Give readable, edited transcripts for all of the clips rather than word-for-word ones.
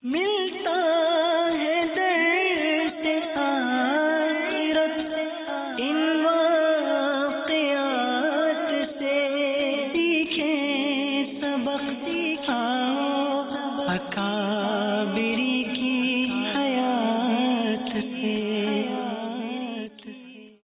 ملتا ہے درس آخرت ان واقعات سے، سیکھیں سبق سکھاؤ اکابری کی حیات سے۔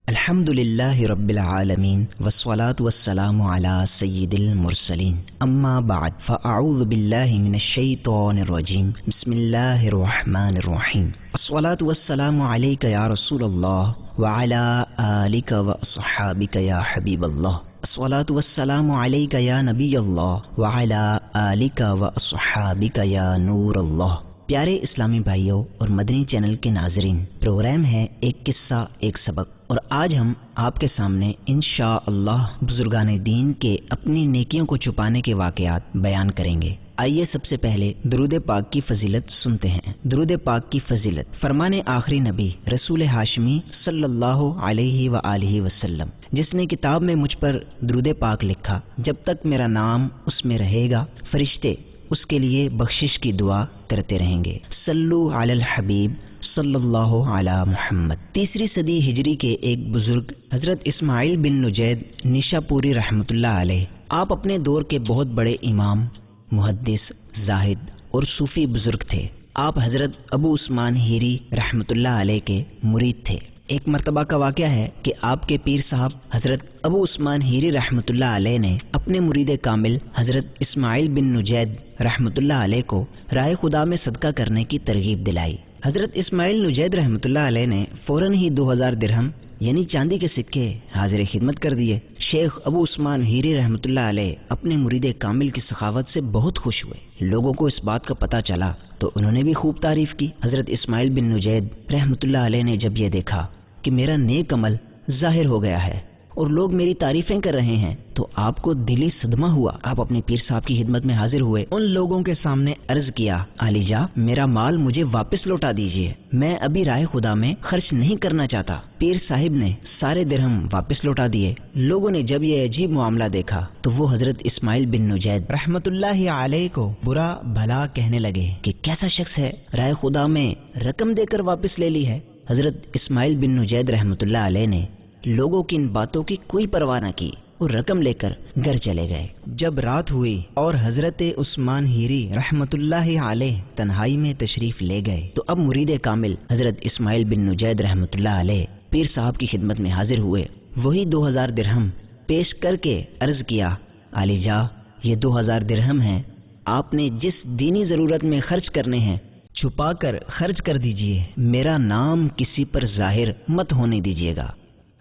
الحمد للہ رب العالمین والصلاة والسلام علی سید المرسلین، اما بعد فاعوذ باللہ من الشیطان الرجیم، بسم اللہ الرحمن الرحیم، الصلاة والسلام علیک یا رسول اللہ وعلی آلک واصحابک یا حبیب اللہ، الصلاة والسلام علیک یا نبی اللہ وعلی آلک واصحابک یا نور اللہ۔ پیارے اسلامی بھائیوں اور مدنی چینل کے ناظرین، پروگرام ہے ایک قصہ ایک سبق، اور آج ہم آپ کے سامنے انشاءاللہ بزرگان دین کے اپنی نیکیوں کو چھپانے کے واقعات بیان کریں گے۔ آئیے سب سے پہلے درود پاک کی فضیلت سنتے ہیں۔ درود پاک کی فضیلت، فرمان آخری نبی رسول ہاشمی صلی اللہ علیہ وآلہ وسلم، جس نے کتاب میں مجھ پر درود پاک لکھا، جب تک میرا نام اس میں رہے گا فرشتے اس کے لیے بخشش کی دعا کرتے رہیں گے۔ صلو علی الحبیب صلی اللہ علی محمد۔ تیسری صدی ہجری کے ایک بزرگ حضرت اسماعیل بن نجید نیشا پوری رحمۃ اللہ علیہ، آپ اپنے دور کے بہت بڑے امام، محدث، زاہد اور صوفی بزرگ تھے۔ آپ حضرت ابو عثمان ہیری رحمۃ اللہ علیہ کے مرید تھے۔ ایک مرتبہ کا واقعہ ہے کہ آپ کے پیر صاحب حضرت ابو عثمان ہیری رحمۃ اللہ علیہ نے اپنے مرید کامل حضرت اسماعیل بن نجید رحمۃ اللہ علیہ کو رائے خدا میں صدقہ کرنے کی ترغیب دلائی۔ حضرت اسماعیل نجید رحمۃ اللہ علیہ نے فوراً ہی 2000 درہم یعنی چاندی کے سکے حاضر خدمت کر دیے۔ شیخ ابو عثمان ہیری رحمۃ اللہ علیہ اپنے مرید کامل کی سخاوت سے بہت خوش ہوئے۔ لوگوں کو اس بات کا پتہ چلا تو انہوں نے بھی خوب تعریف کی۔ حضرت اسماعیل بن نجید رحمۃ اللہ علیہ نے جب یہ دیکھا کہ میرا نیک عمل ظاہر ہو گیا ہے اور لوگ میری تعریفیں کر رہے ہیں تو آپ کو دلی صدمہ ہوا۔ آپ اپنے پیر صاحب کی خدمت میں حاضر ہوئے، ان لوگوں کے سامنے عرض کیا، علی جا میرا مال مجھے واپس لوٹا دیجئے، میں ابھی رائے خدا میں خرچ نہیں کرنا چاہتا۔ پیر صاحب نے سارے درہم واپس لوٹا دیے۔ لوگوں نے جب یہ عجیب معاملہ دیکھا تو وہ حضرت اسماعیل بن نجید رحمۃ اللہ علیہ کو برا بھلا کہنے لگے کہ کیسا شخص ہے، رائے خدا میں رقم دے کر واپس لے لی ہے۔ حضرت اسماعیل بن نجید رحمۃ اللہ علیہ نے لوگوں کی ان باتوں کی کوئی پرواہ نہ کی اور رقم لے کر گھر چلے گئے۔ جب رات ہوئی اور حضرت عثمان ہیری رحمۃ اللہ علیہ تنہائی میں تشریف لے گئے تو اب مرید کامل حضرت اسماعیل بن نجید رحمۃ اللہ علیہ پیر صاحب کی خدمت میں حاضر ہوئے۔ وہی 2000 درہم پیش کر کے عرض کیا، علی جا یہ 2000 درہم ہیں، آپ نے جس دینی ضرورت میں خرچ کرنے ہیں چھپا کر خرچ کر دیجئے، میرا نام کسی پر ظاہر مت ہونے دیجئے گا۔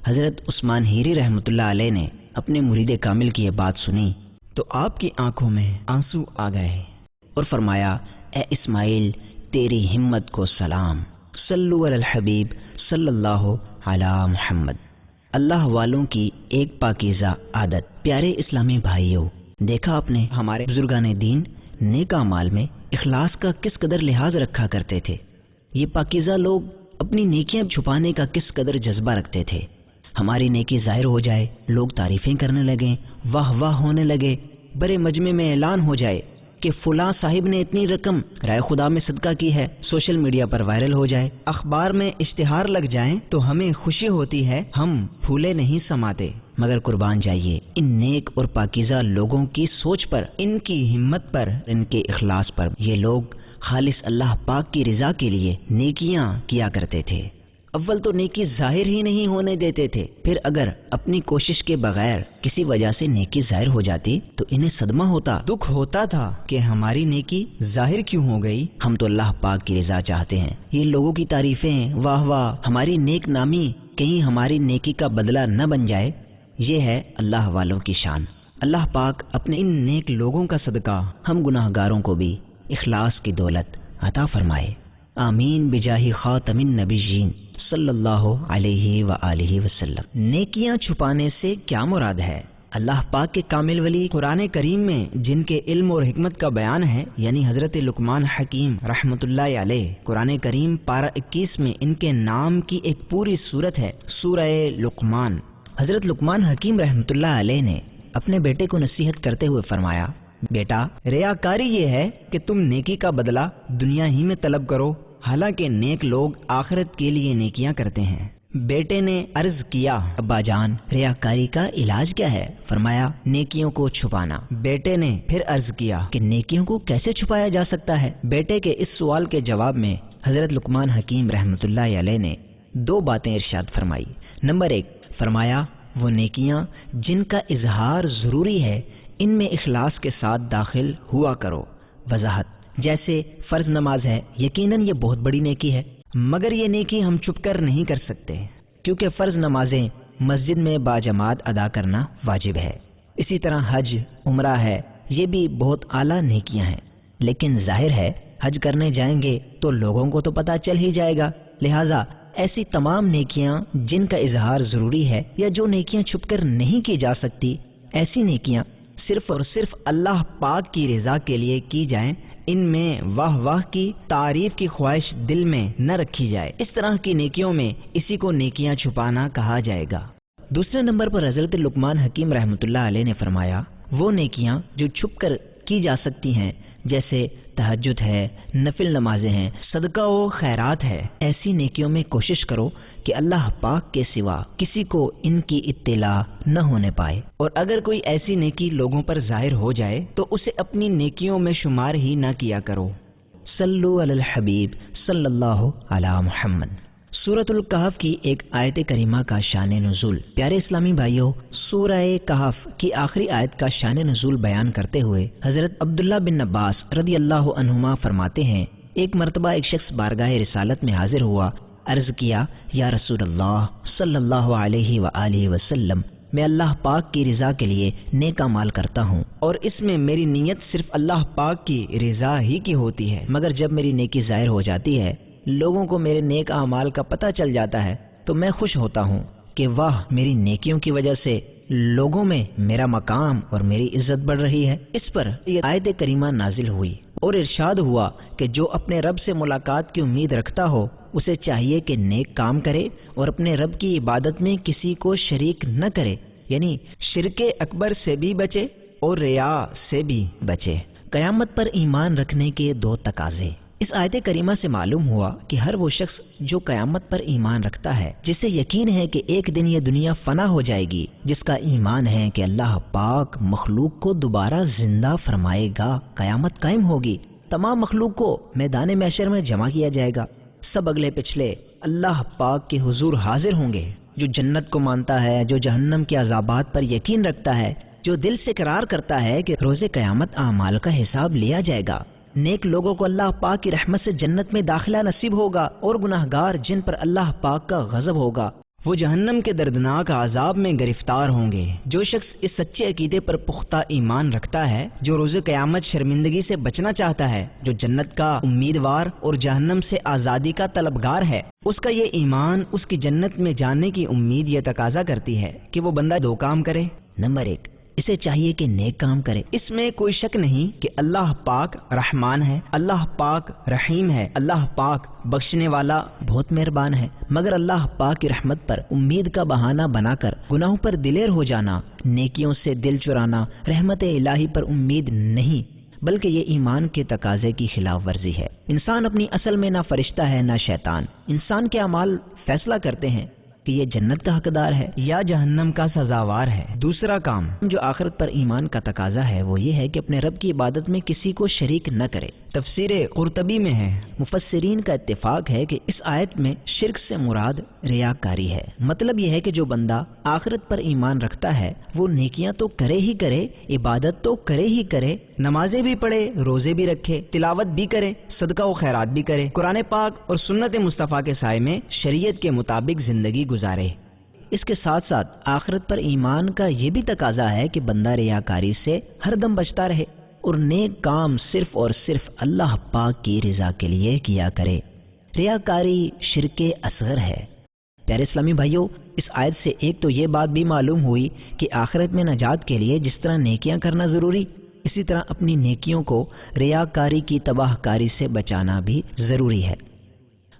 حضرت عثمان ہیری رحمۃ اللہ علیہ نے اپنے مرید کامل کی یہ بات سنی تو آپ کی آنکھوں میں آنسو آ گئے اور فرمایا، اے اسماعیل تیری ہمت کو سلام، صلو علی الحبیب صلی اللہ علی محمد۔ اللہ والوں کی ایک پاکیزہ عادت۔ پیارے اسلامی بھائیوں، دیکھا آپ نے ہمارے بزرگان دین نیک اعمال میں اخلاص کا کس قدر لحاظ رکھا کرتے تھے۔ یہ پاکیزہ لوگ اپنی نیکیاں چھپانے کا کس قدر جذبہ رکھتے تھے۔ ہماری نیکی ظاہر ہو جائے، لوگ تعریفیں کرنے لگیں، واہ واہ ہونے لگے، بڑے مجمع میں اعلان ہو جائے کہ فلاں صاحب نے اتنی رقم رائے خدا میں صدقہ کی ہے، سوشل میڈیا پر وائرل ہو جائے، اخبار میں اشتہار لگ جائیں تو ہمیں خوشی ہوتی ہے، ہم پھولے نہیں سماتے۔ مگر قربان جائیے ان نیک اور پاکیزہ لوگوں کی سوچ پر، ان کی ہمت پر، ان کے اخلاص پر۔ یہ لوگ خالص اللہ پاک کی رضا کے لیے نیکیاں کیا کرتے تھے۔ اول تو نیکی ظاہر ہی نہیں ہونے دیتے تھے، پھر اگر اپنی کوشش کے بغیر کسی وجہ سے نیکی ظاہر ہو جاتی تو انہیں صدمہ ہوتا، دکھ ہوتا تھا کہ ہماری نیکی ظاہر کیوں ہو گئی، ہم تو اللہ پاک کی رضا چاہتے ہیں۔ یہ لوگوں کی تعریفیں، واہ واہ، ہماری نیک نامی کہیں ہماری نیکی کا بدلہ نہ بن جائے، یہ ہے اللہ والوں کی شان۔ اللہ پاک اپنے ان نیک لوگوں کا صدقہ ہم گناہ گاروں کو بھی اخلاص کی دولت عطا فرمائے، آمین بجاہ خاتم النبیین صلی اللہ علیہ وآلہ وسلم۔ نیکیاں چھپانے سے کیا مراد ہے؟ اللہ پاک کے کامل ولی قرآن کریم میں جن کے علم اور حکمت کا بیان ہے، یعنی حضرت لقمان حکیم رحمۃ اللہ علیہ، قرآن کریم پارہ 21 میں ان کے نام کی ایک پوری سورت ہے، سورہ لقمان۔ حضرت لقمان حکیم رحمۃ اللہ علیہ نے اپنے بیٹے کو نصیحت کرتے ہوئے فرمایا، بیٹا ریاکاری یہ ہے کہ تم نیکی کا بدلہ دنیا ہی میں طلب کرو، حالانکہ نیک لوگ آخرت کے لیے نیکیاں کرتے ہیں۔ بیٹے نے عرض کیا، ابا جان ریاکاری کا علاج کیا ہے؟ فرمایا نیکیوں کو چھپانا۔ بیٹے نے پھر عرض کیا کہ نیکیوں کو کیسے چھپایا جا سکتا ہے؟ بیٹے کے اس سوال کے جواب میں حضرت لقمان حکیم رحمۃ اللہ علیہ نے 2 باتیں ارشاد فرمائی۔ نمبر 1 فرمایا وہ نیکیاں جن کا اظہار ضروری ہے ان میں اخلاص کے ساتھ داخل ہوا کرو۔ وضاحت، جیسے فرض نماز ہے، یقیناً یہ بہت بڑی نیکی ہے، مگر یہ نیکی ہم چھپ کر نہیں کر سکتے کیونکہ فرض نمازیں مسجد میں باجماعت ادا کرنا واجب ہے۔ اسی طرح حج، عمرہ ہے، یہ بھی بہت اعلیٰ نیکیاں ہیں، لیکن ظاہر ہے حج کرنے جائیں گے تو لوگوں کو تو پتہ چل ہی جائے گا، لہٰذا ایسی تمام نیکیاں جن کا اظہار ضروری ہے یا جو نیکیاں چھپ کر نہیں کی جا سکتی، ایسی نیکیاں صرف اور صرف اللہ پاک کی رضا کے لیے کی جائیں، ان میں واہ واہ کی تعریف کی خواہش دل میں نہ رکھی جائے۔ اس طرح کی نیکیوں میں اسی کو نیکیاں چھپانا کہا جائے گا۔ دوسرے نمبر پر حضرت لقمان حکیم رحمۃ اللہ علیہ نے فرمایا وہ نیکیاں جو چھپ کر کی جا سکتی ہیں، جیسے تہجد ہے، نفل نمازیں ہیں، صدقہ و خیرات ہے، ایسی نیکیوں میں کوشش کرو کہ اللہ پاک کے سوا کسی کو ان کی اطلاع نہ ہونے پائے، اور اگر کوئی ایسی نیکی لوگوں پر ظاہر ہو جائے تو اسے اپنی نیکیوں میں شمار ہی نہ کیا کرو۔ صلو علی الحبیب صلی اللہ علی محمد۔ سورۃ الکہف کی ایک آیت کریمہ کا شان نزول۔ پیارے اسلامی بھائیوں، سورہ کہف کی آخری آیت کا شان نزول بیان کرتے ہوئے حضرت عبداللہ بن عباس رضی اللہ عنہما فرماتے ہیں، ایک مرتبہ ایک شخص بارگاہ رسالت میں حاضر ہوا، عرض کیا، یا رسول اللہ صلی اللہ علیہ وآلہ وسلم، میں اللہ پاک کی رضا کے لیے نیک اعمال کرتا ہوں اور اس میں میری نیت صرف اللہ پاک کی رضا ہی کی ہوتی ہے، مگر جب میری نیکی ظاہر ہو جاتی ہے، لوگوں کو میرے نیک اعمال کا پتہ چل جاتا ہے تو میں خوش ہوتا ہوں کہ واہ میری نیکیوں کی وجہ سے لوگوں میں میرا مقام اور میری عزت بڑھ رہی ہے۔ اس پر یہ آیت کریمہ نازل ہوئی اور ارشاد ہوا کہ جو اپنے رب سے ملاقات کی امید رکھتا ہو اسے چاہیے کہ نیک کام کرے اور اپنے رب کی عبادت میں کسی کو شریک نہ کرے، یعنی شرک اکبر سے بھی بچے اور ریا سے بھی بچے۔ قیامت پر ایمان رکھنے کے 2 تقاضے۔ اس آیت کریمہ سے معلوم ہوا کہ ہر وہ شخص جو قیامت پر ایمان رکھتا ہے، جسے یقین ہے کہ ایک دن یہ دنیا فنا ہو جائے گی، جس کا ایمان ہے کہ اللہ پاک مخلوق کو دوبارہ زندہ فرمائے گا، قیامت قائم ہوگی، تمام مخلوق کو میدان محشر میں جمع کیا جائے گا، سب اگلے پچھلے اللہ پاک کے حضور حاضر ہوں گے۔ جو جنت کو مانتا ہے، جو جہنم کے عذابات پر یقین رکھتا ہے، جو دل سے اقرار کرتا ہے کہ روز قیامت اعمال کا حساب لیا جائے گا، نیک لوگوں کو اللہ پاک کی رحمت سے جنت میں داخلہ نصیب ہوگا، اور گناہگار جن پر اللہ پاک کا غضب ہوگا وہ جہنم کے دردناک عذاب میں گرفتار ہوں گے۔ جو شخص اس سچے عقیدے پر پختہ ایمان رکھتا ہے، جو روز قیامت شرمندگی سے بچنا چاہتا ہے، جو جنت کا امیدوار اور جہنم سے آزادی کا طلبگار ہے، اس کا یہ ایمان اس کی جنت میں جانے کی امید یہ تقاضا کرتی ہے کہ وہ بندہ 2 کام کرے۔ نمبر 1، اسے چاہیے کہ نیک کام کرے۔ اس میں کوئی شک نہیں کہ اللہ پاک رحمان ہے، اللہ پاک رحیم ہے، اللہ پاک بخشنے والا بہت مہربان ہے، مگر اللہ پاک کی رحمت پر امید کا بہانہ بنا کر گناہوں پر دلیر ہو جانا، نیکیوں سے دل چرانا رحمت الہی پر امید نہیں، بلکہ یہ ایمان کے تقاضے کی خلاف ورزی ہے۔ انسان اپنی اصل میں نہ فرشتہ ہے نہ شیطان۔ انسان کے اعمال فیصلہ کرتے ہیں کہ یہ جنت کا حقدار ہے یا جہنم کا سزاوار ہے۔ دوسرا کام جو آخرت پر ایمان کا تقاضا ہے وہ یہ ہے کہ اپنے رب کی عبادت میں کسی کو شریک نہ کرے۔ تفسیر قرطبی میں ہے، مفسرین کا اتفاق ہے کہ اس آیت میں شرک سے مراد ریاکاری ہے۔ مطلب یہ ہے کہ جو بندہ آخرت پر ایمان رکھتا ہے وہ نیکیاں تو کرے ہی کرے، عبادت تو کرے ہی کرے، نمازیں بھی پڑھے، روزے بھی رکھے، تلاوت بھی کرے، صدقہ و خیرات بھی کرے، قرآن پاک اور سنت مصطفیٰ کے سائے میں شریعت کے مطابق زندگی گزارے۔ اس کے ساتھ ساتھ آخرت پر ایمان کا یہ بھی تقاضا ہے کہ بندہ ریاکاری سے ہر دم بچتا رہے اور نیک کام صرف اور صرف اللہ پاک کی رضا کے لیے کیا کرے۔ ریاکاری شرک اصغر ہے۔ پیارے اسلامی بھائیوں، اس آیت سے ایک تو یہ بات بھی معلوم ہوئی کہ آخرت میں نجات کے لیے جس طرح نیکیاں کرنا ضروری، اسی طرح اپنی نیکیوں کو ریاکاری کی تباہ کاری سے بچانا بھی ضروری ہے۔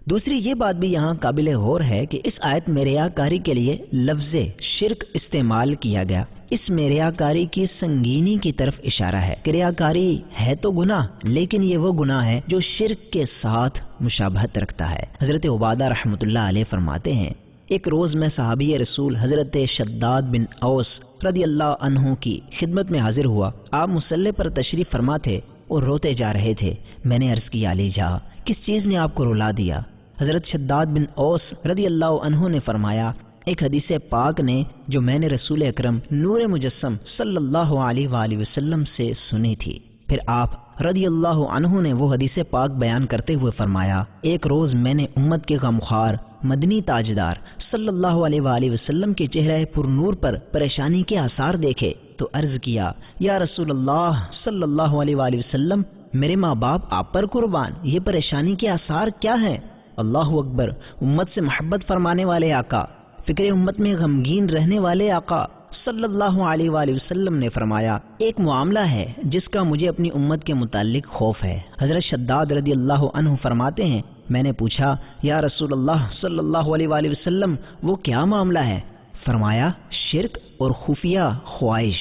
دوسری یہ بات بھی یہاں قابل غور ہے کہ اس آیت میں ریاکاری کے لیے لفظ شرک استعمال کیا گیا، اس میں ریاکاری کی سنگینی کی طرف اشارہ ہے کہ ریاکاری ہے تو گناہ، لیکن یہ وہ گناہ ہے جو شرک کے ساتھ مشابہت رکھتا ہے۔ حضرت عبادہ رحمۃ اللہ علیہ فرماتے ہیں، ایک روز میں صحابی رسول حضرت شداد بن اوس رضی اللہ عنہ کی خدمت میں حاضر ہوا۔ آپ مصلی پر تشریف فرما تھے اور روتے جا رہے تھے۔ میں نے عرض کیا، علی جا، کس چیز نے آپ کو رلا دیا؟ حضرت شداد بن اوس رضی اللہ عنہ نے فرمایا، ایک حدیث پاک نے جو میں نے رسول اکرم نور مجسم صلی اللہ علیہ وآلہ وسلم سے سنی تھی۔ پھر آپ رضی اللہ عنہ نے وہ حدیث پاک بیان کرتے ہوئے فرمایا، ایک روز میں نے امت کے غمخوار مدنی تاجدار صلی اللہ علیہ وآلہ وسلم کے چہرے پر نور پر پریشانی کے آثار دیکھے تو عرض کیا، یا رسول اللہ صلی اللہ علیہ وآلہ وسلم، میرے ماں باپ آپ پر قربان، یہ پریشانی کے آثار کیا ہیں؟ اللہ اکبر! امت سے محبت فرمانے والے آقا، فکر امت میں غمگین رہنے والے آقا صلی اللہ علیہ وآلہ وسلم نے فرمایا، ایک معاملہ ہے جس کا مجھے اپنی امت کے متعلق خوف ہے۔ حضرت شداد رضی اللہ عنہ فرماتے ہیں، میں نے پوچھا، یا رسول اللہ صلی اللہ علیہ وآلہ وسلم، وہ کیا معاملہ ہے؟ فرمایا، شرک اور خفیہ خواہش۔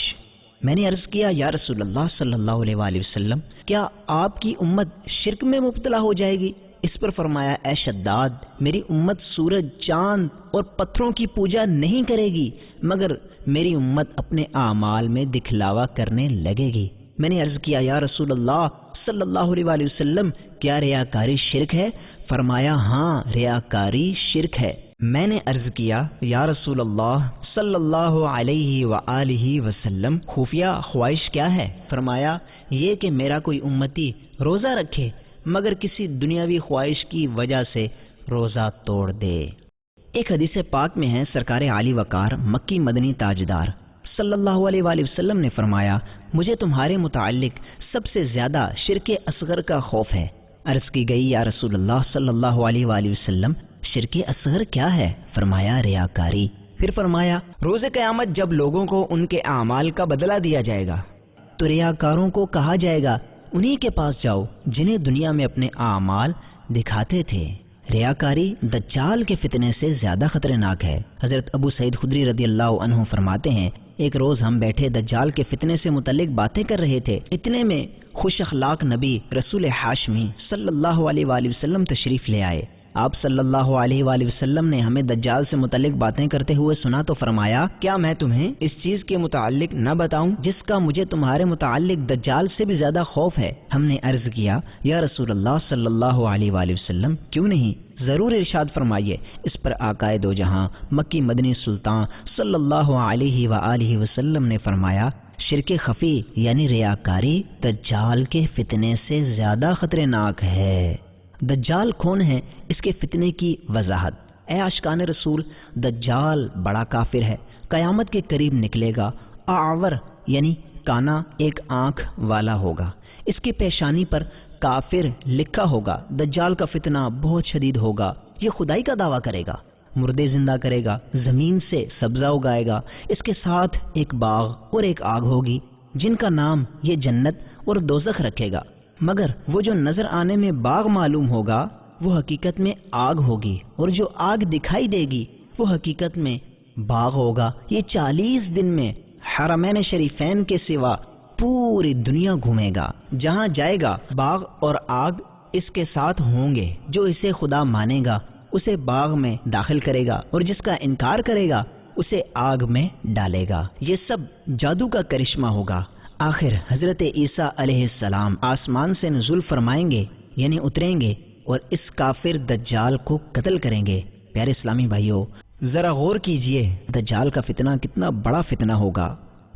میں نے عرض کیا، یا رسول اللہ صلی اللہ علیہ وآلہ وسلم، کیا آپ کی امت شرک میں مبتلا ہو جائے گی؟ اس پر فرمایا، اے شداد، میری امت سورج، چاند اور پتھروں کی پوجا نہیں کرے گی، مگر میری امت اپنے اعمال میں دکھلاوا کرنے لگے گی۔ میں نے عرض کیا، یا رسول اللہ صلی اللہ علیہ وآلہ وسلم، کیا ریاکاری شرک ہے؟ فرمایا، ہاں، ریاکاری شرک ہے۔ میں نے عرض کیا، یا رسول اللہ صلی اللہ علیہ وآلہ وسلم، خفیہ خواہش کیا ہے؟ فرمایا، یہ کہ میرا کوئی امتی روزہ رکھے مگر کسی دنیاوی خواہش کی وجہ سے روزہ توڑ دے۔ ایک حدیث پاک میں ہے، سرکار عالی وقار مکی مدنی تاجدار صلی اللہ علیہ وآلہ وسلم نے فرمایا، مجھے تمہارے متعلق سب سے زیادہ شرک اصغر کا خوف ہے۔ عرض کی گئی، یا رسول اللہ صلی اللہ علیہ وآلہ وسلم، شرک اصغر کیا ہے؟ فرمایا، ریاکاری۔ پھر فرمایا، روز قیامت جب لوگوں کو ان کے اعمال کا بدلہ دیا جائے گا تو ریاکاروں کو کہا جائے گا، انہی کے پاس جاؤ جنہیں دنیا میں اپنے اعمال دکھاتے تھے۔ ریاکاری دجال کے فتنے سے زیادہ خطرناک ہے۔ حضرت ابو سعید خدری رضی اللہ عنہ فرماتے ہیں، ایک روز ہم بیٹھے دجال کے فتنے سے متعلق باتیں کر رہے تھے، اتنے میں خوش اخلاق نبی رسول ہاشمی صلی اللہ علیہ وآلہ وسلم تشریف لے آئے۔ آپ صلی اللہ علیہ وآلہ وسلم نے ہمیں دجال سے متعلق باتیں کرتے ہوئے سنا تو فرمایا، کیا میں تمہیں اس چیز کے متعلق نہ بتاؤں جس کا مجھے تمہارے متعلق دجال سے بھی زیادہ خوف ہے؟ ہم نے عرض کیا، یا رسول اللہ صلی اللہ علیہ وآلہ وسلم، کیوں نہیں، ضرور ارشاد فرمائیے۔ اس پر آقائے دو جہاں مکی مدنی سلطان صلی اللہ علیہ وآلہ وسلم نے فرمایا، شرک خفی یعنی ریاکاری دجال کے فتنے سے زیادہ خطرناک ہے۔ دجال کون ہے، اس کے فتنے کی وضاحت۔ اے عاشقان رسول، دجال بڑا کافر ہے، قیامت کے قریب نکلے گا، اعور یعنی کانا، ایک آنکھ والا ہوگا، اس کی پیشانی پر کافر لکھا ہوگا۔ دجال کا فتنہ بہت شدید ہوگا، یہ خدائی کا دعویٰ کرے گا، مردے زندہ کرے گا، زمین سے سبزہ اگائے گا، اس کے ساتھ ایک باغ اور ایک آگ ہوگی جن کا نام یہ جنت اور دوزخ رکھے گا، مگر وہ جو نظر آنے میں باغ معلوم ہوگا وہ حقیقت میں آگ ہوگی، اور جو آگ دکھائی دے گی وہ حقیقت میں باغ ہوگا۔ یہ 40 دن میں حرمین شریفین کے سوا پوری دنیا گھومے گا، جہاں جائے گا باغ اور آگ اس کے ساتھ ہوں گے۔ جو اسے خدا مانے گا اسے باغ میں داخل کرے گا، اور جس کا انکار کرے گا اسے آگ میں ڈالے گا۔ یہ سب جادو کا کرشمہ ہوگا۔ آخر حضرت عیسیٰ علیہ السلام آسمان سے نزول فرمائیں گے، یعنی اتریں گے، اور اس کافر دجال کو قتل کریں گے۔ پیارے اسلامی بھائیوں، ذرا غور کیجئے، دجال کا فتنہ کتنا بڑا فتنہ ہوگا۔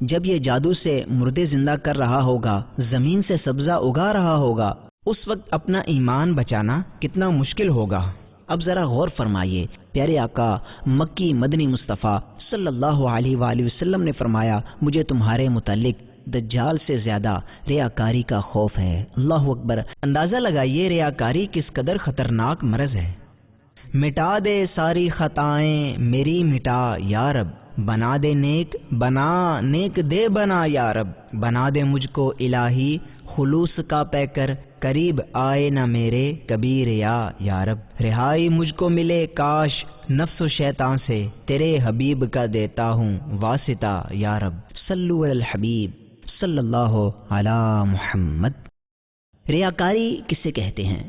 جب یہ جادو سے مردے زندہ کر رہا ہوگا، زمین سے سبزہ اگا رہا ہوگا، اس وقت اپنا ایمان بچانا کتنا مشکل ہوگا۔ اب ذرا غور فرمائیے، پیارے آقا مکی مدنی مصطفیٰ صلی اللہ علیہ وآلہ وسلم نے فرمایا، مجھے تمہارے متعلق دجال سے زیادہ ریاکاری کا خوف ہے۔ اللہ اکبر! اندازہ لگائیے ریاکاری کس قدر خطرناک مرض ہے۔ مٹا دے ساری خطائیں میری مٹا یا رب، بنا دے نیک، بنا نیک دے بنا یا رب، بنا دے مجھ کو الہی خلوص کا پیکر، قریب آئے نہ میرے کبھی ریا یا رب، رہائی مجھ کو ملے کاش نفس و شیطان سے، تیرے حبیب کا دیتا ہوں واسطہ یا رب۔ صلو علی الحبیب صلی اللہ علی محمد۔ ریاکاری کسے کہتے ہیں؟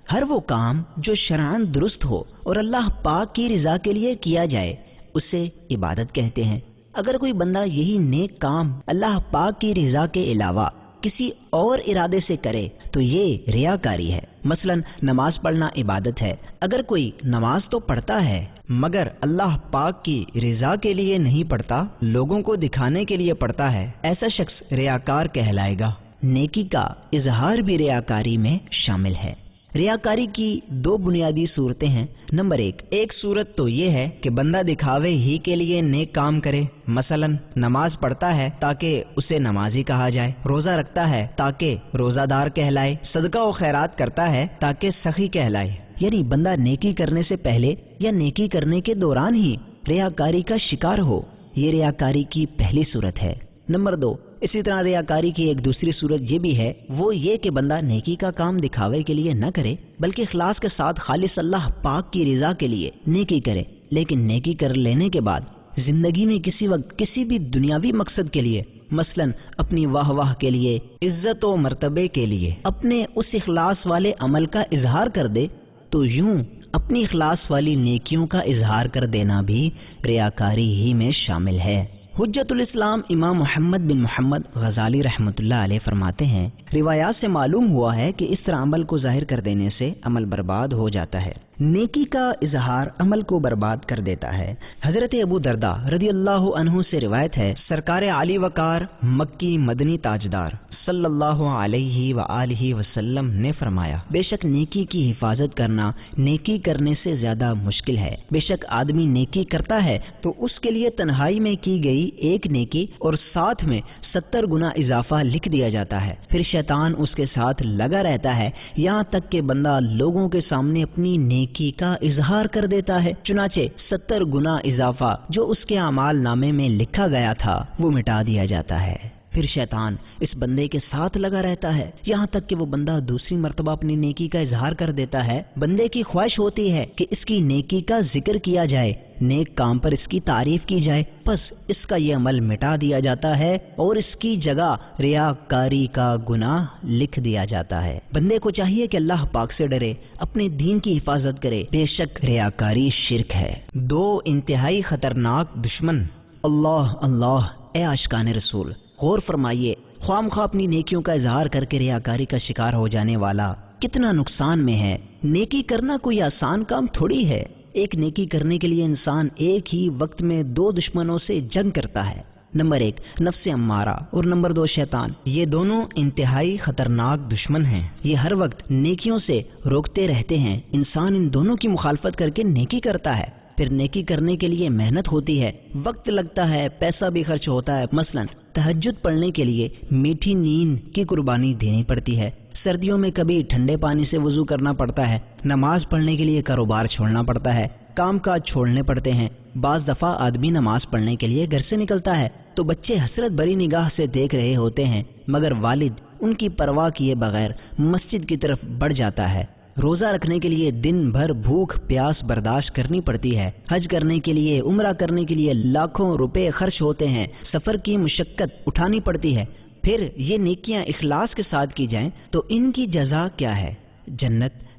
ہر وہ کام جو شرعاً درست ہو اور اللہ پاک کی رضا کے لیے کیا جائے اسے عبادت کہتے ہیں۔ اگر کوئی بندہ یہی نیک کام اللہ پاک کی رضا کے علاوہ کسی اور ارادے سے کرے تو یہ ریاکاری ہے۔ مثلا نماز پڑھنا عبادت ہے، اگر کوئی نماز تو پڑھتا ہے مگر اللہ پاک کی رضا کے لیے نہیں پڑھتا، لوگوں کو دکھانے کے لیے پڑھتا ہے، ایسا شخص ریاکار کہلائے گا۔ نیکی کا اظہار بھی ریاکاری میں شامل ہے۔ ریاکاری کی دو بنیادی صورتیں ہیں۔ نمبر ایک صورت تو یہ ہے کہ بندہ دکھاوے ہی کے لیے نیک کام کرے، مثلا نماز پڑھتا ہے تاکہ اسے نمازی کہا جائے، روزہ رکھتا ہے تاکہ روزہ دار کہلائے، صدقہ و خیرات کرتا ہے تاکہ سخی کہلائے، یعنی بندہ نیکی کرنے سے پہلے یا نیکی کرنے کے دوران ہی ریاکاری کا شکار ہو، یہ ریاکاری کی پہلی صورت ہے۔ نمبر 2، اسی طرح ریاکاری کی ایک دوسری صورت یہ بھی ہے، وہ یہ کہ بندہ نیکی کا کام دکھاوے کے لیے نہ کرے بلکہ اخلاص کے ساتھ خالص اللہ پاک کی رضا کے لیے نیکی کرے، لیکن نیکی کر لینے کے بعد زندگی میں کسی وقت کسی بھی دنیاوی مقصد کے لیے، مثلا اپنی واہ واہ کے لیے، عزت و مرتبے کے لیے اپنے اس اخلاص والے عمل کا اظہار کر دے تو یوں اپنی اخلاص والی نیکیوں کا اظہار کر دینا بھی ریاکاری ہی میں شامل ہے۔ حجت الاسلام امام محمد بن محمد غزالی رحمۃ اللہ علیہ فرماتے ہیں، روایات سے معلوم ہوا ہے کہ اس طرح عمل کو ظاہر کر دینے سے عمل برباد ہو جاتا ہے۔ نیکی کا اظہار عمل کو برباد کر دیتا ہے۔ حضرت ابو درداء رضی اللہ عنہ سے روایت ہے، سرکار علی وقار مکی مدنی تاجدار صلی اللہ علیہ وآلہ وسلم نے فرمایا، بے شک نیکی کی حفاظت کرنا نیکی کرنے سے زیادہ مشکل ہے۔ بے شک آدمی نیکی کرتا ہے تو اس کے لیے تنہائی میں کی گئی ایک نیکی اور ساتھ میں 70 گنا اضافہ لکھ دیا جاتا ہے، پھر شیطان اس کے ساتھ لگا رہتا ہے یہاں تک کہ بندہ لوگوں کے سامنے اپنی نیکی کا اظہار کر دیتا ہے، چنانچہ 70 گنا اضافہ جو اس کے اعمال نامے میں لکھا گیا تھا وہ مٹا دیا جاتا ہے۔ پھر شیطان اس بندے کے ساتھ لگا رہتا ہے یہاں تک کہ وہ بندہ دوسری مرتبہ اپنی نیکی کا اظہار کر دیتا ہے۔ بندے کی خواہش ہوتی ہے کہ اس کی نیکی کا ذکر کیا جائے، نیک کام پر اس کی تعریف کی جائے، بس اس کا یہ عمل مٹا دیا جاتا ہے اور اس کی جگہ ریاکاری کا گناہ لکھ دیا جاتا ہے۔ بندے کو چاہیے کہ اللہ پاک سے ڈرے، اپنے دین کی حفاظت کرے، بے شک ریاکاری شرک ہے۔ دو انتہائی خطرناک دشمن۔ اللہ اللہ، اے عاشقان رسول، غور فرمائیے، خواہ مخواہ اپنی نیکیوں کا اظہار کر کے ریاکاری کا شکار ہو جانے والا کتنا نقصان میں ہے۔ نیکی کرنا کوئی آسان کام تھوڑی ہے۔ ایک نیکی کرنے کے لیے انسان ایک ہی وقت میں دو دشمنوں سے جنگ کرتا ہے، نمبر 1 نفس امارہ اور نمبر 2 شیطان۔ یہ دونوں انتہائی خطرناک دشمن ہیں، یہ ہر وقت نیکیوں سے روکتے رہتے ہیں۔ انسان ان دونوں کی مخالفت کر کے نیکی کرتا ہے، پھر نیکی کرنے کے لیے محنت ہوتی ہے، وقت لگتا ہے، پیسہ بھی خرچ ہوتا ہے۔ مثلا تہجد پڑھنے کے لیے میٹھی نیند کی قربانی دینی پڑتی ہے، سردیوں میں کبھی ٹھنڈے پانی سے وضو کرنا پڑتا ہے، نماز پڑھنے کے لیے کاروبار چھوڑنا پڑتا ہے، کام کاج چھوڑنے پڑتے ہیں۔ بعض دفعہ آدمی نماز پڑھنے کے لیے گھر سے نکلتا ہے تو بچے حسرت بھری نگاہ سے دیکھ رہے ہوتے ہیں، مگر والد ان کی پرواہ کیے بغیر مسجد کی طرف بڑھ جاتا ہے۔ روزہ رکھنے کے لیے دن بھر بھوک پیاس برداشت کرنی پڑتی ہے، حج کرنے کے لیے عمرہ کرنے کے لیے لاکھوں روپے خرچ ہوتے ہیں، سفر کی مشقت اٹھانی پڑتی ہے، پھر یہ نیکیاں اخلاص کے ساتھ کی جائیں تو ان کی جزا کیا ہے؟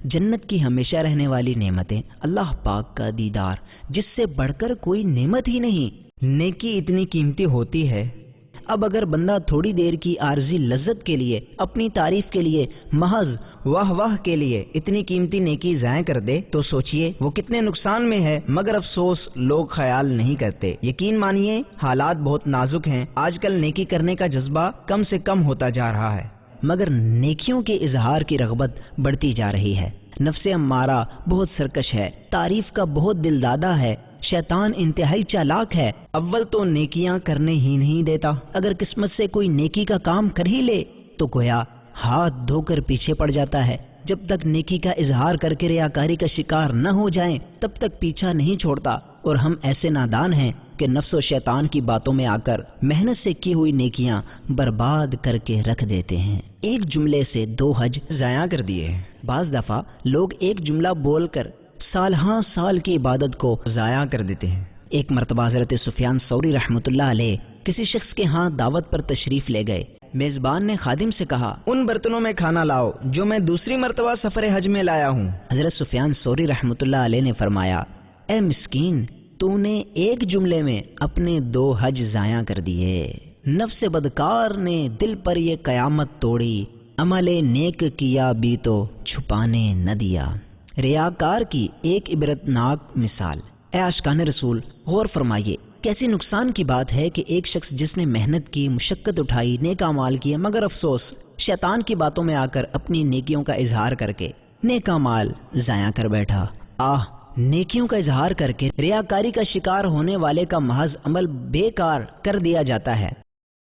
جنت کی ہمیشہ رہنے والی نعمتیں، اللہ پاک کا دیدار، جس سے بڑھ کر کوئی نعمت ہی نہیں۔ نیکی اتنی قیمتی ہوتی ہے، اب اگر بندہ تھوڑی دیر کی عارضی لذت کے لیے، اپنی تعریف کے لیے، محض واہ واہ کے لیے اتنی قیمتی نیکی ضائع کر دے تو سوچئے وہ کتنے نقصان میں ہے، مگر افسوس لوگ خیال نہیں کرتے۔ یقین مانیے حالات بہت نازک ہیں، آج کل نیکی کرنے کا جذبہ کم سے کم ہوتا جا رہا ہے، مگر نیکیوں کے اظہار کی رغبت بڑھتی جا رہی ہے۔ نفس امارہ بہت سرکش ہے، تعریف کا بہت دل دادا ہے، شیطان انتہائی چالاک ہے، اول تو نیکیاں کرنے ہی نہیں دیتا، اگر قسمت سے کوئی نیکی کا کام کر ہی لے تو گویا ہاتھ دھو کر پیچھے پڑ جاتا ہے۔ جب تک نیکی کا اظہار کر کے ریاکاری کا شکار نہ ہو جائیں تب تک پیچھا نہیں چھوڑتا، اور ہم ایسے نادان ہیں کہ نفس و شیطان کی باتوں میں آ کر محنت سے کی ہوئی نیکیاں برباد کر کے رکھ دیتے ہیں۔ ایک جملے سے 2 حج ضائع کر دیے۔ بعض دفعہ لوگ ایک جملہ بول کر سال ہاں سال کی عبادت کو ضائع کر دیتے ہیں۔ ایک مرتبہ حضرت سفیان ثوری رحمۃ اللہ علیہ کسی شخص کے ہاں دعوت پر تشریف لے گئے۔ میزبان نے خادم سے کہا، ان برتنوں میں کھانا لاؤ جو میں دوسری مرتبہ سفر حج میں لایا ہوں۔ حضرت سفیان ثوری رحمۃ اللہ علیہ نے فرمایا، اے مسکین، تو نے ایک جملے میں اپنے 2 حج ضائع کر دیے۔ نفس بدکار نے دل پر یہ قیامت توڑی، عمل نیک کیا بھی تو چھپانے نہ دیا۔ ریاکار کی ایک عبرتناک مثال۔ اے عاشقان رسول، غور فرمائیے، کیسی نقصان کی بات ہے کہ ایک شخص جس نے محنت کی، مشقت اٹھائی، نیک اعمال کیے، مگر افسوس شیطان کی باتوں میں آ کر اپنی نیکیوں کا اظہار کر کے نیک اعمال ضائع کر بیٹھا۔ نیکیوں کا اظہار کر کے ریاکاری کا شکار ہونے والے کا محض عمل بیکار کر دیا جاتا ہے،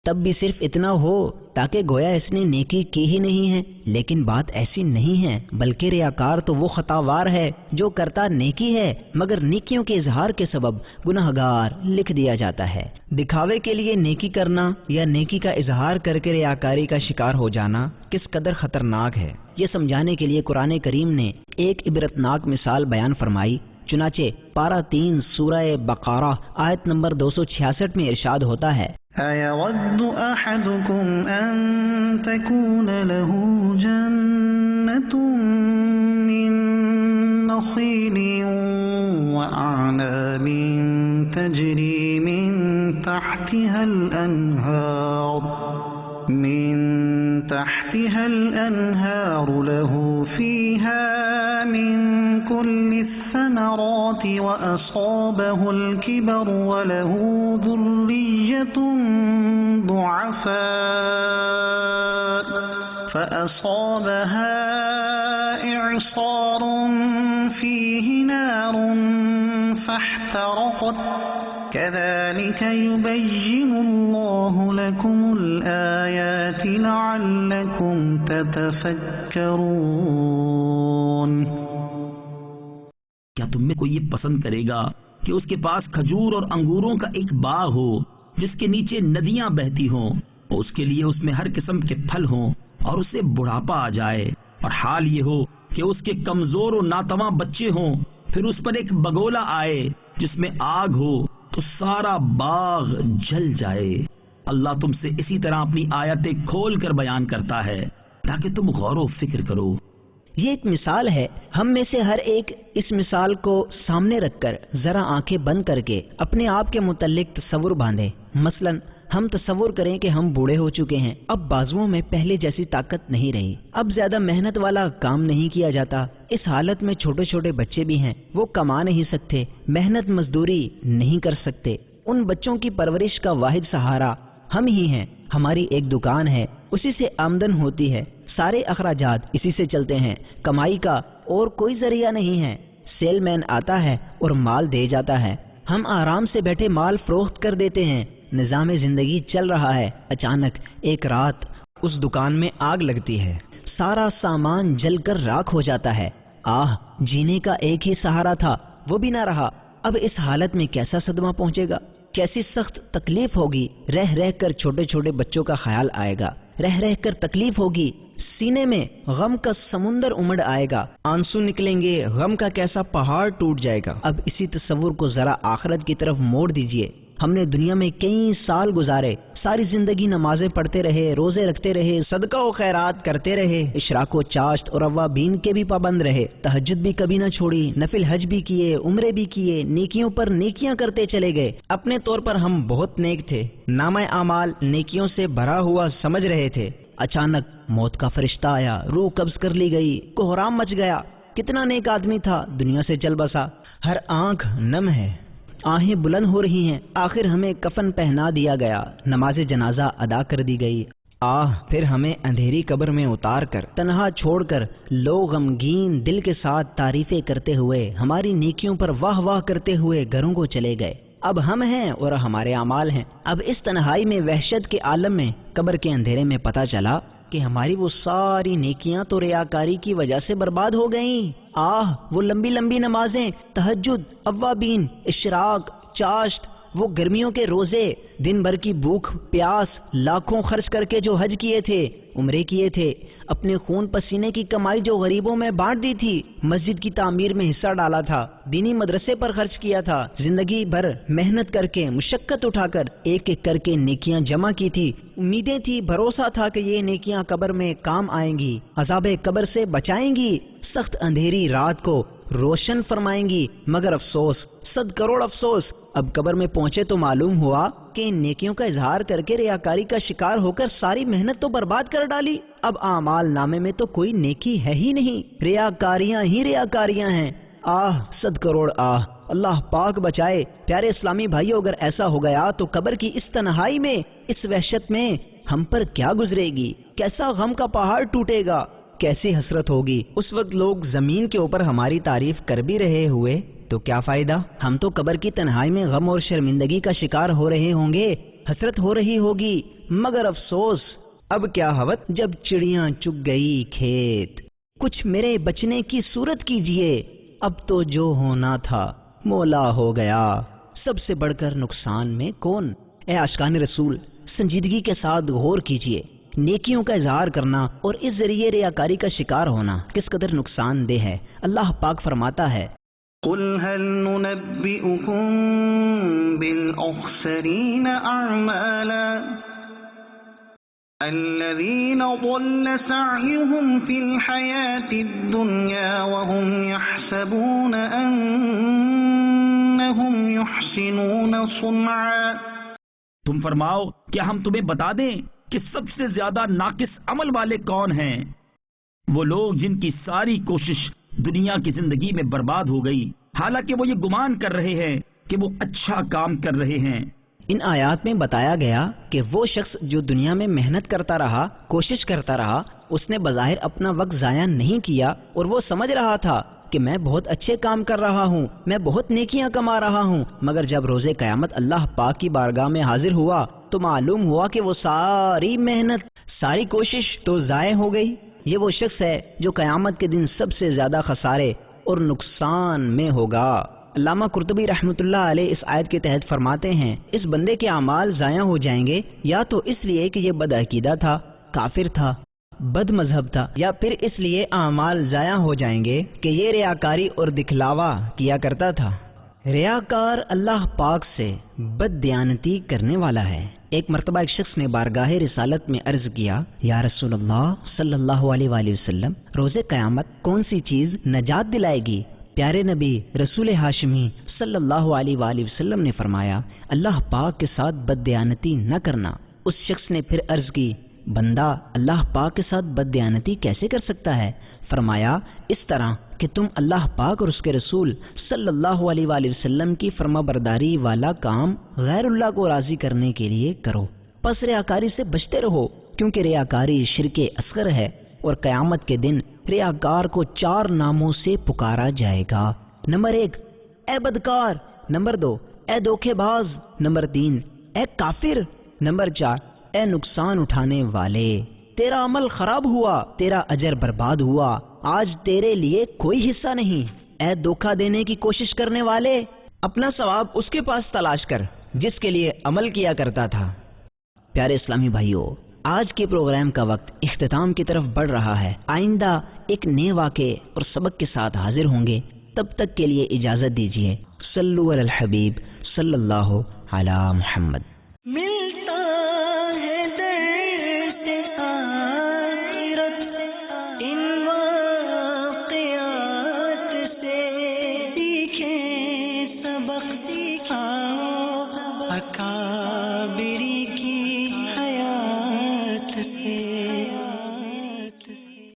تب بھی صرف اتنا ہو تاکہ گویا اس نے نیکی کی ہی نہیں ہے۔ لیکن بات ایسی نہیں ہے، بلکہ ریاکار تو وہ خطاوار ہے جو کرتا نیکی ہے مگر نیکیوں کے اظہار کے سبب گناہگار لکھ دیا جاتا ہے۔ دکھاوے کے لیے نیکی کرنا یا نیکی کا اظہار کر کے ریاکاری کا شکار ہو جانا کس قدر خطرناک ہے، یہ سمجھانے کے لیے قرآن کریم نے ایک عبرتناک مثال بیان فرمائی۔ چنانچہ پارہ 3 سورہ بقرہ آیت نمبر 266 میں ارشاد ہوتا ہے، أَيَوَدُّ أَحَدُكُمْ أَن تَكُونَ لَهُ جَنَّةٌ مِّن نَخِيلٍ وَأَعْنَابٍ تَجْرِي مِن تَحْتِهَا الْأَنْهَارُ لَهُ فِيهَا مِن كُلِّ الثَّمَرَاتِ وَأَصَابَهُ الْكِبَرُ وَلَهُ ذُرِّيَّةٌ ضُعَفَاءُ فَأَصَابَهَا إِعْصَارٌ فِيهِ نَارٌ فَاحْتَرَقَتْ كَذَلِكَ يُبَيِّنُ اللَّهُ لَكُمُ الْآيَاتِ لَعَلَّكُمْ تَتَفَكَّرُونَ۔ کیا تم میں کوئی یہ پسند کرے گا کہ اس کے پاس کھجور اور انگوروں کا ایک باغ ہو جس کے نیچے ندیاں بہتی ہوں، اور اس کے لیے اس میں ہر قسم کے پھل ہوں، اور اسے بڑھاپا آ جائے، اور حال یہ ہو کہ اس کے کمزور و ناتواں بچے ہوں، پھر اس پر ایک بگولا آئے جس میں آگ ہو تو سارا باغ جل جائے۔ اللہ تم سے اسی طرح اپنی آیتیں کھول کر بیان کرتا ہے تاکہ تم غور و فکر کرو۔ یہ ایک مثال ہے، ہم میں سے ہر ایک اس مثال کو سامنے رکھ کر ذرا آنکھیں بند کر کے اپنے آپ کے متعلق تصور باندھے۔ مثلا ہم تصور کریں کہ ہم بوڑھے ہو چکے ہیں، اب بازوؤں میں پہلے جیسی طاقت نہیں رہی، اب زیادہ محنت والا کام نہیں کیا جاتا، اس حالت میں چھوٹے چھوٹے بچے بھی ہیں، وہ کما نہیں سکتے، محنت مزدوری نہیں کر سکتے، ان بچوں کی پرورش کا واحد سہارا ہم ہی ہیں، ہماری ایک دکان ہے، اسی سے آمدن ہوتی ہے، سارے اخراجات اسی سے چلتے ہیں، کمائی کا اور کوئی ذریعہ نہیں ہے، سیل مین آتا ہے اور مال دے جاتا ہے، ہم آرام سے بیٹھے مال فروخت کر دیتے ہیں، نظام زندگی چل رہا ہے۔ اچانک ایک رات اس دکان میں آگ لگتی ہے، سارا سامان جل کر راکھ ہو جاتا ہے، جینے کا ایک ہی سہارا تھا وہ بھی نہ رہا، اب اس حالت میں کیسا صدمہ پہنچے گا، کیسی سخت تکلیف ہوگی، رہ رہ کر چھوٹے چھوٹے بچوں کا خیال آئے گا، رہ رہ کر تکلیف ہوگی، سینے میں غم کا سمندر امڑ آئے گا، آنسو نکلیں گے، غم کا کیسا پہاڑ ٹوٹ جائے گا۔ اب اسی تصور کو ذرا آخرت کی طرف موڑ دیجئے، ہم نے دنیا میں کئی سال گزارے، ساری زندگی نمازیں پڑھتے رہے، روزے رکھتے رہے، صدقہ و خیرات کرتے رہے، اشراق و چاشت اور اوابین کے بھی پابند رہے، تہجد بھی کبھی نہ چھوڑی، نفل حج بھی کیے، عمرے بھی کیے، نیکیوں پر نیکیاں کرتے چلے گئے، اپنے طور پر ہم بہت نیک تھے، نامہ اعمال نیکیوں سے بھرا ہوا سمجھ رہے تھے، اچانک موت کا فرشتہ آیا، روح قبض کر لی گئی، کوہرام مچ گیا، کتنا نیک آدمی تھا، دنیا سے چل بسا، ہر آنکھ نم ہے، آہیں بلند ہو رہی ہیں، آخر ہمیں کفن پہنا دیا گیا، نماز جنازہ ادا کر دی گئی، پھر ہمیں اندھیری قبر میں اتار کر تنہا چھوڑ کر لوگ غمگین دل کے ساتھ تعریفیں کرتے ہوئے، ہماری نیکیوں پر واہ واہ کرتے ہوئے گھروں کو چلے گئے، اب ہم ہیں اور ہمارے اعمال ہیں۔ اب اس تنہائی میں، وحشت کے عالم میں، قبر کے اندھیرے میں پتہ چلا کہ ہماری وہ ساری نیکیاں تو ریاکاری کی وجہ سے برباد ہو گئیں۔ وہ لمبی لمبی نمازیں، تہجد، اوابین، اشراق، چاشت، وہ گرمیوں کے روزے، دن بھر کی بھوک پیاس، لاکھوں خرچ کر کے جو حج کیے تھے، عمرے کیے تھے، اپنے خون پسینے کی کمائی جو غریبوں میں بانٹ دی تھی، مسجد کی تعمیر میں حصہ ڈالا تھا، دینی مدرسے پر خرچ کیا تھا، زندگی بھر محنت کر کے مشقت اٹھا کر ایک ایک کر کے نیکیاں جمع کی تھی، امیدیں تھی، بھروسہ تھا کہ یہ نیکیاں قبر میں کام آئیں گی، عذاب قبر سے بچائیں گی، سخت اندھیری رات کو روشن فرمائیں گی، مگر افسوس، 100 کروڑ افسوس، اب قبر میں پہنچے تو معلوم ہوا کہ ان نیکیوں کا اظہار کر کے ریاکاری کا شکار ہو کر ساری محنت تو برباد کر ڈالی، اب اعمال نامے میں تو کوئی نیکی ہے ہی نہیں، ریاکاریاں ہی ریاکاریاں ہیں۔ 100 کروڑ اللہ پاک بچائے۔ پیارے اسلامی بھائیو، اگر ایسا ہو گیا تو قبر کی اس تنہائی میں، اس وحشت میں ہم پر کیا گزرے گی؟ کیسا غم کا پہاڑ ٹوٹے گا، کیسی حسرت ہوگی؟ اس وقت لوگ زمین کے اوپر ہماری تعریف کر بھی رہے ہوئے تو کیا فائدہ؟ ہم تو قبر کی تنہائی میں غم اور شرمندگی کا شکار ہو رہے ہوں گے، حسرت ہو رہی ہوگی، مگر افسوس اب کیا ہوت جب چڑیاں چگ گئی کھیت، کچھ میرے بچنے کی صورت کیجئے، اب تو جو ہونا تھا مولا ہو گیا، سب سے بڑھ کر نقصان میں کون؟ اے عاشقان رسول، سنجیدگی کے ساتھ غور کیجئے، نیکیوں کا اظہار کرنا اور اس ذریعے ریاکاری کا شکار ہونا کس قدر نقصان دہ ہے۔ اللہ پاک فرماتا ہے، قل هل ننبئكم بالأخسرين أعمالا الذين ضل سعيهم في الحياة الدنيا وهم يحسبون أنهم يحسنون صنعا۔ تم فرماؤ کیا ہم تمہیں بتا دیں کہ سب سے زیادہ ناقص عمل والے کون ہیں؟ وہ لوگ جن کی ساری کوشش دنیا کی زندگی میں برباد ہو گئی، حالانکہ وہ یہ گمان کر رہے ہیں کہ وہ اچھا کام کر رہے ہیں۔ ان آیات میں بتایا گیا کہ وہ شخص جو دنیا میں محنت کرتا رہا، کوشش کرتا رہا، اس نے بظاہر اپنا وقت ضائع نہیں کیا اور وہ سمجھ رہا تھا کہ میں بہت اچھے کام کر رہا ہوں، میں بہت نیکیاں کما رہا ہوں، مگر جب روز قیامت اللہ پاک کی بارگاہ میں حاضر ہوا تو معلوم ہوا کہ وہ ساری محنت، ساری کوشش تو ضائع ہو گئی۔ یہ وہ شخص ہے جو قیامت کے دن سب سے زیادہ خسارے اور نقصان میں ہوگا۔ علامہ قرطبی رحمۃ اللہ علیہ اس آیت کے تحت فرماتے ہیں، اس بندے کے اعمال ضائع ہو جائیں گے یا تو اس لیے کہ یہ بد عقیدہ تھا، کافر تھا، بد مذہب تھا، یا پھر اس لیے اعمال ضائع ہو جائیں گے کہ یہ ریاکاری اور دکھلاوا کیا کرتا تھا۔ ریاکار اللہ پاک سے بد دیانتی کرنے والا ہے۔ ایک مرتبہ ایک شخص نے بارگاہ رسالت میں عرض کیا، یا رسول اللہ صلی اللہ علیہ وآلہ وسلم، روز قیامت کون سی چیز نجات دلائے گی؟ پیارے نبی رسول ہاشمی صلی اللہ علیہ وآلہ وسلم نے فرمایا، اللہ پاک کے ساتھ بد دیانتی نہ کرنا۔ اس شخص نے پھر عرض کی، بندہ اللہ پاک کے ساتھ بد دیانتی کیسے کر سکتا ہے؟ فرمایا، اس طرح کہ تم اللہ پاک اور اس کے رسول صلی اللہ علیہ وآلہ وسلم کی فرما برداری والا کام غیر اللہ کو راضی کرنے کے لیے کرو، پس ریاکاری سے بچتے رہو، کیونکہ ریاکاری شرک اصغر ہے، اور قیامت کے دن ریاکار کو 4 ناموں سے پکارا جائے گا۔ نمبر 1، اے بدکار۔ نمبر 2، اے دھوکے باز۔ نمبر 3، اے کافر۔ نمبر 4، اے نقصان اٹھانے والے، تیرا عمل خراب ہوا، تیرا اجر برباد ہوا، آج تیرے لیے کوئی حصہ نہیں۔ اے دھوکہ دینے کی کوشش کرنے والے، اپنا ثواب اس کے پاس تلاش کر جس کے لیے عمل کیا کرتا تھا۔ پیارے اسلامی بھائیو، آج کے پروگرام کا وقت اختتام کی طرف بڑھ رہا ہے۔ آئندہ ایک نئے واقعے اور سبق کے ساتھ حاضر ہوں گے، تب تک کے لیے اجازت دیجیے۔ صلو علی الحبیب صلی اللہ علی محمد۔